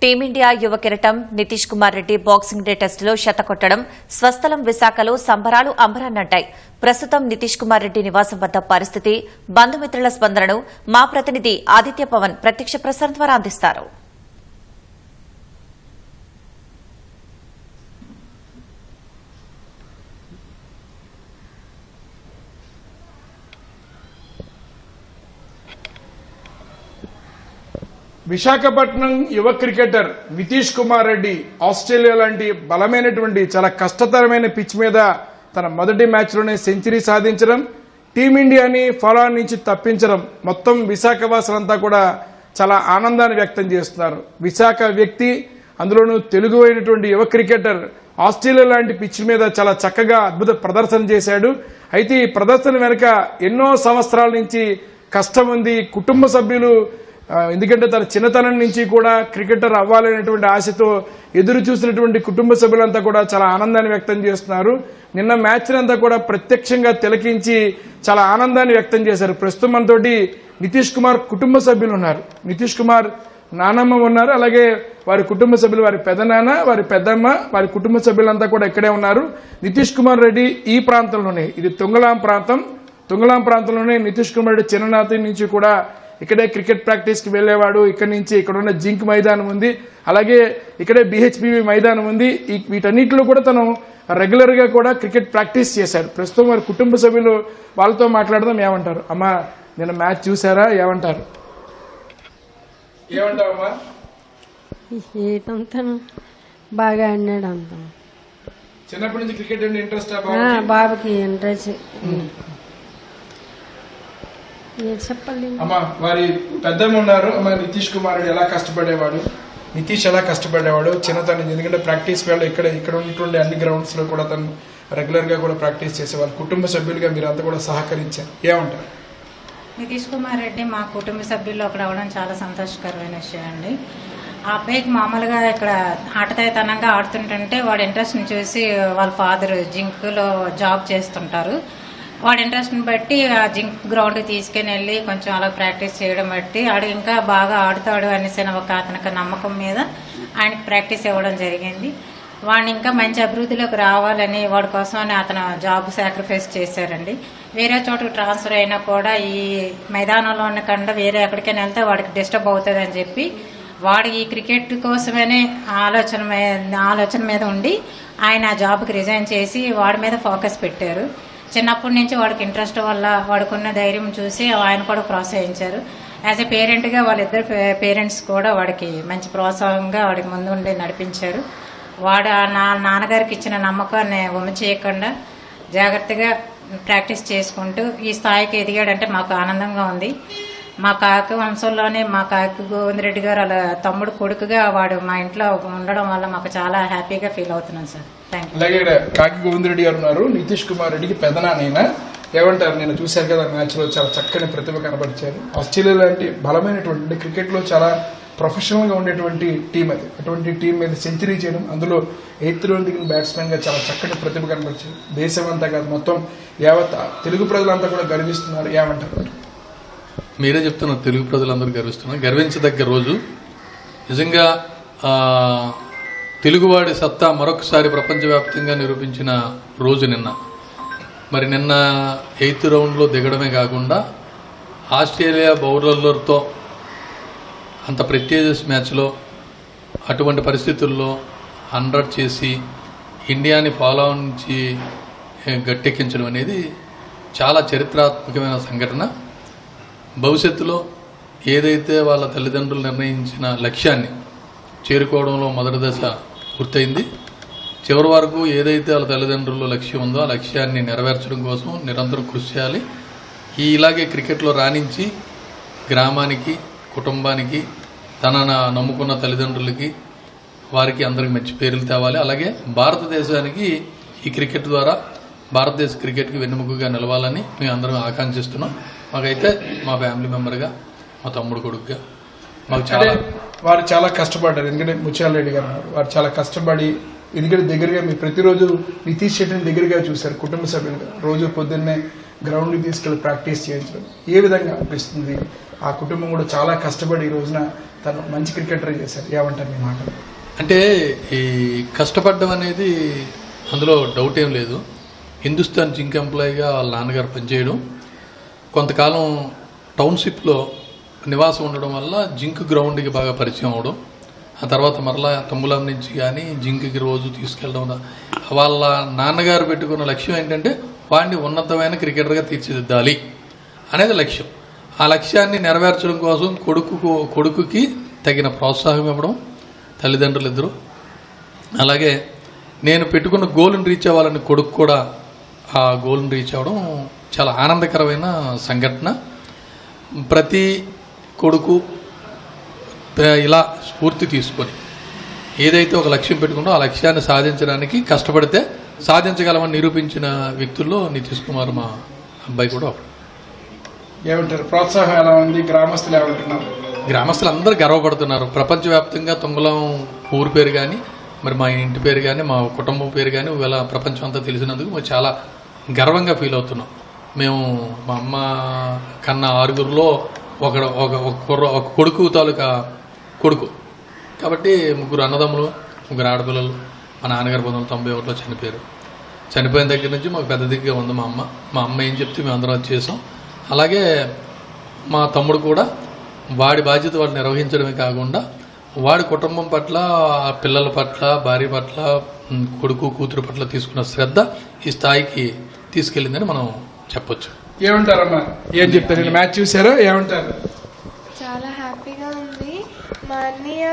Team India యువ కిరీటం Nitish Kumar Reddy boxing day టెస్టులో శతకొట్టడం స్వస్థలం విశాఖలో సంబరాలు అంబరాన్నంటాయి. ప్రస్తుతం నితీష్ కుమార్ రెడ్డి నివాసం వద్ద పరిస్థితి, బంధుమిత్రుల స్పందనను మా ప్రతినిధి ఆదిత్య పవన్ ప్రత్యక్ష ప్రసారం ద్వారా అందిస్తారు. విశాఖపట్నం యువ క్రికెటర్ నితీష్ కుమార్ రెడ్డి ఆస్ట్రేలియా లాంటి బలమైనటువంటి చాలా కష్టతరమైన పిచ్ మీద తన మొదటి మ్యాచ్లోనే సెంచరీ సాధించడం, టీమిండియాని ఫాలోఆన్ నుంచి తప్పించడం మొత్తం విశాఖ వాసులంతా కూడా చాలా ఆనందాన్ని వ్యక్తం చేస్తున్నారు. విశాఖ వ్యక్తి, అందులోనూ తెలుగు అయినటువంటి యువ క్రికెటర్ ఆస్ట్రేలియా లాంటి పిచ్ మీద చాలా చక్కగా అద్భుత ప్రదర్శన చేశాడు. అయితే ఈ ప్రదర్శన వెనుక ఎన్నో సంవత్సరాల నుంచి కష్టం ఉంది. కుటుంబ సభ్యులు ఎందుకంటే తన చిన్నతనం నుంచి కూడా క్రికెటర్ అవ్వాలనేటువంటి ఆశతో ఎదురు చూసినటువంటి కుటుంబ సభ్యులంతా కూడా చాలా ఆనందాన్ని వ్యక్తం చేస్తున్నారు. నిన్న మ్యాచ్ అంతా కూడా ప్రత్యక్షంగా తిలకించి చాలా ఆనందాన్ని వ్యక్తం చేశారు. ప్రస్తుతం మనతోటి నితీష్ కుమార్ కుటుంబ సభ్యులు ఉన్నారు. నితీష్ కుమార్ నానమ్మ ఉన్నారు, అలాగే వారి కుటుంబ సభ్యులు, వారి పెదనాన్న, వారి పెద్దమ్మ, వారి కుటుంబ సభ్యులంతా కూడా ఇక్కడే ఉన్నారు. నితీష్ కుమార్ రెడ్డి ఈ ప్రాంతంలోనే, ఇది తుంగలాం ప్రాంతంలోనే నితీష్ కుమార్ రెడ్డి చిన్ననాటి నుంచి కూడా ఇక్కడే క్రికెట్ ప్రాక్టీస్ కి వెళ్లేవాడు. ఇక్కడ నుంచి ఇక్కడ ఉన్న జింక్ మైదానం ఉంది, అలాగే ఇక్కడే బిహెచ్పివి మైదానం ఉంది. వీటన్నిటిలో కూడా తను రెగ్యులర్ గా కూడా క్రికెట్ ప్రాక్టీస్ చేశాడు. ప్రస్తుతం వారి కుటుంబ సభ్యులు, వాళ్ళతో మాట్లాడదాం. ఏమంటారు అమ్మా, నిన్న మ్యాచ్ చూసారా? ఏమంటారు? ఏమంటావమ్మా? బాగా ఆడినాడు. అంత చిన్నప్పటి నుంచి క్రికెట్ అంటే ఇంట్రెస్ట్? బాబుకి ఇంట్రెస్ట్. చెప్పండి అమ్మా. వారి పెద్దమ్మ ఉన్నారు. అమ్మా, నితీష్ కుమార్ రెడ్డి ఎలా కష్టపడేవాడు, నితీష్ ఎలా కష్టపడేవాడు చిన్నతనం, ఎందుకంటే ప్రాక్టీస్ వేళ ఇక్కడ ఉన్నటువంటి అన్ని గ్రౌండ్స్ లో కూడా తను రెగ్యులర్ గా కూడా ప్రాక్టీస్ చేసేవాళ్ళు. కుటుంబ సభ్యులుగా మీరంతా కూడా సహకరించారు. ఏమంటారు? నితీష్ కుమార్ రెడ్డి మా కుటుంబ సభ్యుల్లో ఒకటి అవడం చాలా సంతోషకరమైన విషయం అండి. ఆ అబ్బాయికి మామూలుగా ఇక్కడ ఆటతైతనంగా ఆడుతుంటే వాడి ఇంట్రెస్ట్ని చూసి వాళ్ళ ఫాదర్ జింక్లో జాబ్ చేస్తుంటారు. వాడి ఇంట్రెస్ట్ని బట్టి ఆ జింక్ గ్రౌండ్కి తీసుకుని వెళ్ళి కొంచెం అలా ప్రాక్టీస్ చేయడం బట్టి ఆడు ఇంకా బాగా ఆడుతాడు అనేసి ఒక అతనికి నమ్మకం మీద ఆయనకి ప్రాక్టీస్ ఇవ్వడం జరిగింది. వాడిని ఇంకా మంచి అభివృద్ధిలోకి రావాలని వాడి కోసమని అతను జాబ్ సాక్రిఫైస్ చేశారండి. వేరే చోటుకు ట్రాన్స్ఫర్ అయినా కూడా ఈ మైదానంలో ఉన్న కంటే వేరే ఎక్కడికైనా వెళ్తే వాడికి డిస్టర్బ్ అవుతుంది అని చెప్పి వాడు ఈ క్రికెట్ కోసమనే ఆలోచన మీద ఉండి ఆయన ఆ జాబ్కి రిజైన్ చేసి వాడి మీద ఫోకస్ పెట్టారు. చిన్నప్పటి నుంచి వాడికి ఇంట్రెస్ట్ వల్ల వాడుకున్న ధైర్యం చూసి ఆయన కూడా ప్రోత్సహించారు. యాజ్ ఎ పేరెంట్గా వాళ్ళిద్దరు పేరెంట్స్ కూడా వాడికి మంచి ప్రోత్సాహంగా వాడికి ముందుండి నడిపించారు. వాడు నాన్నగారికి ఇచ్చిన నమ్మకాన్ని వమ్ము చేయకుండా జాగ్రత్తగా ప్రాక్టీస్ చేసుకుంటూ ఈ స్థాయికి ఎదిగాడంటే మాకు ఆనందంగా ఉంది. మా కాకి వంశంలోనే మా కాకి గోవిందరెడ్డి గారు అలా తమ్ముడు కొడుకుగా వాడు మా ఇంట్లో ఉండడం వల్ల మాకు చాలా హ్యాపీగా ఫీల్ అవుతున్నాం సార్. అలాగే కాకి గోవిందరెడ్డి గారు ఉన్నారు, నితీష్ కుమార్ రెడ్డికి పెదనాన్న. ఏమంటారు? నేను చూశారు కదా మ్యాచ్ లో చాలా చక్కని ప్రతిభ కనబరిచారు. ఆస్ట్రేలియా లాంటి బలమైనటువంటి క్రికెట్ లో చాలా ప్రొఫెషనల్ గా ఉండేటువంటి టీం అది. అటువంటి టీం మీద సెంచరీ చేయడం, అందులో 8th రౌండ్ దిగిన బ్యాట్స్మెన్ గా చాలా చక్కటి ప్రతిభ కనబరిచారు. దేశం అంతా కాదు, మొత్తం యావత్ తెలుగు ప్రజలంతా కూడా గర్విస్తున్నారు. ఏమంటారు? మీరే చెప్తున్నారు, తెలుగు ప్రజలందరూ గర్విస్తున్నారు. గర్వించదగ్గ రోజు నిజంగా. తెలుగువాడి సత్తా మరొకసారి ప్రపంచవ్యాప్తంగా నిరూపించిన రోజు నిన్న. మరి నిన్న 8th రౌండ్లో దిగడమే కాకుండా ఆస్ట్రేలియా బౌలర్లతో అంత ప్రెస్టీజియస్ మ్యాచ్లో అటువంటి పరిస్థితుల్లో 100 చేసి ఇండియాని ఫాలో నుంచి గట్టెక్కించడం అనేది చాలా చరిత్రాత్మకమైన సంఘటన. భవిష్యత్తులో ఏదైతే వాళ్ళ తల్లిదండ్రులు నిర్ణయించిన లక్ష్యాన్ని చేరుకోవడంలో మొదటి దశ పూర్తయింది. చివరి వరకు ఏదైతే వాళ్ళ తల్లిదండ్రుల లక్ష్యం ఉందో ఆ లక్ష్యాన్ని నెరవేర్చడం కోసం నిరంతరం కృషి చేయాలి. ఇలాగే క్రికెట్లో రాణించి గ్రామానికి, కుటుంబానికి, తన నమ్ముకున్న తల్లిదండ్రులకి, వారికి అందరికి మంచి పేర్లు తేవాలి. అలాగే భారతదేశానికి ఈ క్రికెట్ ద్వారా భారతదేశ క్రికెట్కి వెన్నెముకగా నిలవాలని మేము అందరం ఆకాంక్షిస్తున్నాం. మాకైతే మా ఫ్యామిలీ మెంబర్గా, మా తమ్ముడు కొడుకుగా మాకు వారు చాలా కష్టపడ్డారు. ఎందుకంటే ముత్యాల రెడ్డి గారు వారు చాలా కష్టపడి, ఎందుకంటే దగ్గరగా మీరు ప్రతిరోజు నితీష్ శెట్టిని దగ్గరగా చూశారు. కుటుంబ సభ్యులుగా రోజు పొద్దున్నే గ్రౌండ్కి తీసుకెళ్లి ప్రాక్టీస్ చేయించడం ఏ విధంగా అనిపిస్తుంది? ఆ కుటుంబం కూడా చాలా కష్టపడి ఈ రోజున తను మంచి క్రికెటర్ చేశారు. ఏమంటారు మీ మాట? అంటే ఈ కష్టపడడం అనేది అందులో డౌట్ ఏం లేదు. హిందుస్థాన్ జింక్ ఎంప్లాయీగా వాళ్ళ నాన్నగారు పనిచేయడం, కొంతకాలం టౌన్షిప్లో నివాసం ఉండడం వల్ల జింక్ గ్రౌండ్కి బాగా పరిచయం అవడం, ఆ తర్వాత మరలా తమ్ములం నుంచి కానీ జింక్కి రోజు తీసుకెళ్ళడం. వాళ్ళ నాన్నగారు పెట్టుకున్న లక్ష్యం ఏంటంటే వాడిని ఉన్నతమైన క్రికెటర్గా తీర్చిదిద్దాలి అనేది లక్ష్యం. ఆ లక్ష్యాన్ని నెరవేర్చడం కోసం కొడుకుకి తగిన ప్రోత్సాహం ఇవ్వడం తల్లిదండ్రులు ఇద్దరు. అలాగే నేను పెట్టుకున్న గోల్ని రీచ్ అవ్వాలని కొడుకు కూడా ఆ గోల్ని రీచ్ అవ్వడం చాలా ఆనందకరమైన సంఘటన. ప్రతి కొడుకు ఇలా స్ఫూర్తి తీసుకొని ఏదైతే ఒక లక్ష్యం పెట్టుకున్నో ఆ లక్ష్యాన్ని సాధించడానికి కష్టపడితే సాధించగలమని నిరూపించిన వ్యక్తుల్లో నితీష్ కుమార్ మా అబ్బాయి కూడా ఒకడు. ఏమంటారు? ప్రోత్సాహం ఎలా ఉంది? గ్రామస్తులు ఏమంటున్నారు? గ్రామస్తులు అందరూ గర్వపడుతున్నారు. ప్రపంచవ్యాప్తంగా తొంగలం ఊరు పేరు కానీ, మరి మా ఇంటి పేరు కానీ, మా కుటుంబం పేరు కానీ ఇలా ప్రపంచం అంతా తెలిసినందుకు మేము చాలా గర్వంగా ఫీల్ అవుతున్నాం. మేము మా అమ్మ కన్నా 6గురిలో ఒక కొడుకు తాలూకా కొడుకు కాబట్టి 3 అన్నదమ్ములు, 3 ఆడపిల్లలు. మా నాన్నగారు 1991లో చనిపోయారు. చనిపోయిన దగ్గర నుంచి మాకు పెద్ద దిగ్గా ఉంది మా అమ్మ. మా అమ్మ ఏం చెప్తే మేము అందరం అది చేసాం. అలాగే మా తమ్ముడు కూడా వాడి బాధ్యత వాడు నిర్వహించడమే కాకుండా వాడి కుటుంబం పట్ల, పిల్లల పట్ల, భార్య పట్ల, కొడుకు కూతురు పట్ల తీసుకున్న శ్రద్ధ ఈ స్థాయికి తీసుకెళ్ళిందని మనం చెప్పొచ్చు. ఏమంటారమ్మా? ఏం చెప్తారు? మ్యాచ్ చూసారా? ఏమంటారు? చాలా హ్యాపీగా ఉంది. మా అన్నయ్య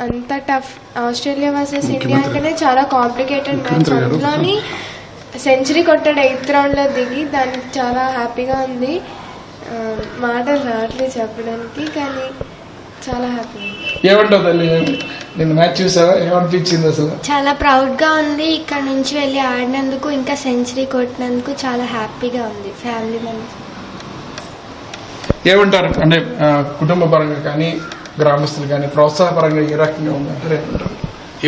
అంత టఫ్ ఆస్ట్రేలియా వర్సెస్ ఇండియా అంటేనే చాలా కాంప్లికేటెడ్ మ్యాచ్. అందులోని సెంచరీ కొట్టాడు 8th రౌండ్లో దిగి. దానికి చాలా హ్యాపీగా ఉంది. మాటలు రావట్లేదు చెప్పడానికి, కానీ చాలా హ్యాపీ. ఏమంటావు తల్లి? నేను మ్యాచ్ చూసావా? ఏమనిపించింది అసలు? చాలా ప్రౌడ్గా ఉంది. ఇక్కడ నుంచి వెళ్ళి ఆడినందుకు, ఇంకా సెంచరీ కొట్టినందుకు చాలా హ్యాపీగా ఉంది. ఫ్యామిలీ మెంబర్స్ ఏమంటారు? అంటే కుటుంబ పరంగా కానీ, గ్రామస్తులు కానీ ప్రోత్సాహ పరంగా ఏ రకంగా ఉందంటే?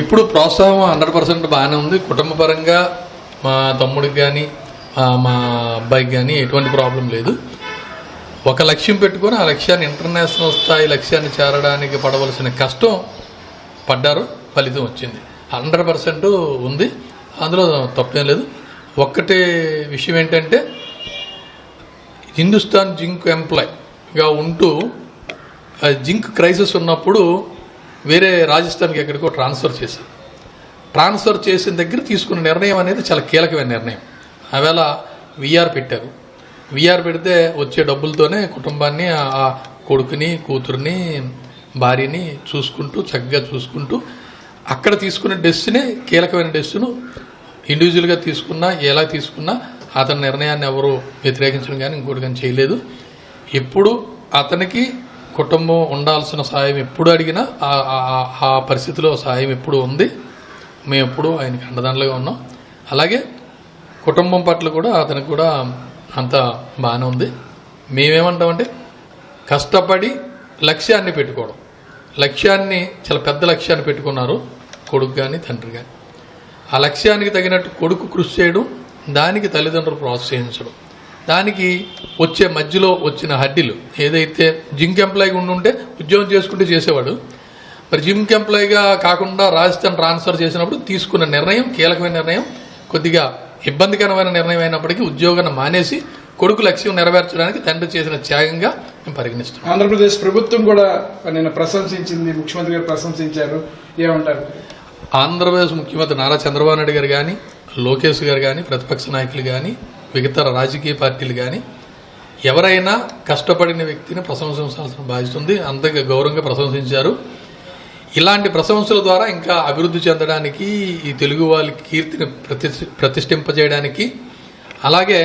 ఇప్పుడు ప్రోత్సాహం 100% బాగానే ఉంది. కుటుంబ పరంగా మా తమ్ముడికి కానీ, మా అబ్బాయికి కానీ ఎటువంటి ప్రాబ్లం లేదు. ఒక లక్ష్యం పెట్టుకొని ఆ లక్ష్యాన్ని ఇంటర్నేషనల్ స్థాయి లక్ష్యాన్ని చేరడానికి పడవలసిన కష్టం పడ్డారు, ఫలితం వచ్చింది. 100% ఉంది, అందులో తప్పేం లేదు. ఒక్కటే విషయం ఏంటంటే హిందుస్థాన్ జింక్ ఎంప్లాయ్గా ఉంటూ జింక్ క్రైసిస్ ఉన్నప్పుడు వేరే రాజస్థాన్కి ఎక్కడికో ట్రాన్స్ఫర్ చేసిన దగ్గర తీసుకున్న నిర్ణయం అనేది చాలా కీలకమైన నిర్ణయం. ఆవేళ విఆర్ పెట్టారు. విఆర్ పెడితే వచ్చే డబ్బులతోనే కుటుంబాన్ని, ఆ కొడుకుని, కూతుర్ని, భార్యని చక్కగా చూసుకుంటూ అక్కడ తీసుకున్న డెసిషనే కీలకమైన డెసిషన్. ఇండివిజువల్గా తీసుకున్నా, ఎలా తీసుకున్నా అతని నిర్ణయాన్ని ఎవరు వ్యతిరేకించడం కానీ ఇంకోటి కానీ చేయలేదు. ఎప్పుడు అతనికి కుటుంబం ఉండాల్సిన సాయం ఎప్పుడు అడిగినా ఆ పరిస్థితిలో సాయం ఎప్పుడు ఉంది. మేము ఎప్పుడు ఆయనకి అండదండలుగా ఉన్నాం. అలాగే కుటుంబం పట్ల కూడా అతనికి కూడా అంత బాగానే ఉంది. మేమేమంటామంటే కష్టపడి లక్ష్యాన్ని పెట్టుకోవడం, చాలా పెద్ద లక్ష్యాన్ని పెట్టుకున్నారు కొడుకు కానీ తండ్రి కానీ. ఆ లక్ష్యానికి తగినట్టు కొడుకు కృషి చేయడం, దానికి తల్లిదండ్రులు ప్రోత్సహించడం, దానికి వచ్చే మధ్యలో వచ్చిన హడ్డీలు ఏదైతే జింక్ ఎంప్లాయీగా ఉండుంటే ఉద్యోగం చేసుకుంటే చేసేవాడు, మరి జింక్ ఎంప్లాయీగా కాకుండా రాజస్థాన్ ట్రాన్స్ఫర్ చేసినప్పుడు తీసుకున్న నిర్ణయం కీలకమైన నిర్ణయం, కొద్దిగా ఇబ్బందికరమైన నిర్ణయం అయినప్పటికీ ఉద్యోగాన్ని మానేసి కొడుకు లక్ష్యం నెరవేర్చడానికి తండ్రి చేసిన త్యాగంగా మేము పరిగణిస్తున్నాం. ఆంధ్రప్రదేశ్ ప్రభుత్వం కూడా నేను ప్రశంసించింది, ముఖ్యమంత్రి గారు ప్రశంసించారు. ఏమంటారు? ఆంధ్రప్రదేశ్ ముఖ్యమంత్రి నారా చంద్రబాబు నాయుడు గారు కానీ, లోకేష్ గారు కానీ, ప్రతిపక్ష నాయకులు కానీ, మిగతా రాజకీయ పార్టీలు కానీ ఎవరైనా కష్టపడిన వ్యక్తిని ప్రశంసించాల్సిన బాధ్యత ఉంది. అంతగా గౌరవంగా ప్రశంసించారు. ఇలాంటి ప్రశంసల ద్వారా ఇంకా అభివృద్ధి చెందడానికి, ఈ తెలుగు వాళ్ళ కీర్తిని ప్రతిష్ఠింపజేయడానికి, అలాగే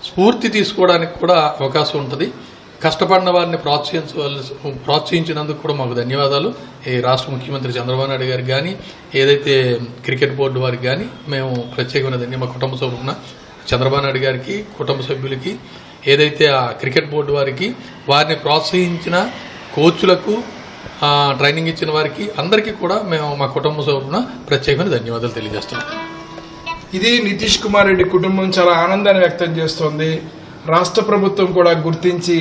స్ఫూర్తి తీసుకోవడానికి కూడా అవకాశం ఉంటుంది. కష్టపడిన వారిని ప్రోత్సహించినందుకు కూడా మాకు ధన్యవాదాలు. ఈ రాష్ట్ర ముఖ్యమంత్రి చంద్రబాబు నాయుడు గారికి కానీ, ఏదైతే క్రికెట్ బోర్డు వారికి కానీ మేము ప్రత్యేకమైన మా కుటుంబ సభ్యులున్న చంద్రబాబు నాయుడు గారికి, కుటుంబ సభ్యులకి, ఏదైతే ఆ క్రికెట్ బోర్డు వారికి, వారిని ప్రోత్సహించిన కోచ్లకు, ట్రైనింగ్ ఇచ్చిన వారికి అందరికీ కూడా మేము మా కుటుంబ సభ్యులున్న ప్రత్యేకమైన ధన్యవాదాలు తెలియజేస్తున్నాం. ఇది నితీష్ కుమార్ రెడ్డి కుటుంబం చాలా ఆనందాన్ని వ్యక్తం చేస్తోంది. రాష్ట్ర ప్రభుత్వం కూడా గుర్తించి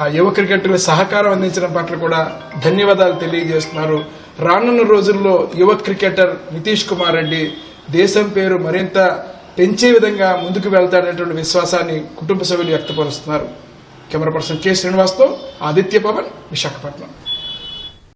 ఆ యువ క్రికెటర్లు సహకారం అందించడం పట్ల కూడా ధన్యవాదాలు తెలియజేస్తున్నారు. రానున్న రోజుల్లో యువ క్రికెటర్ నితీష్ కుమార్ రెడ్డి దేశం పేరు మరింత పెంచే విధంగా ముందుకు వెళ్తాడనేటువంటి విశ్వాసాన్ని కుటుంబ సభ్యులు వ్యక్తపరుస్తున్నారు. కెమెరా పర్సన్ కె శ్రీనివాస్తో ఆదిత్య పవన్, విశాఖపట్నం.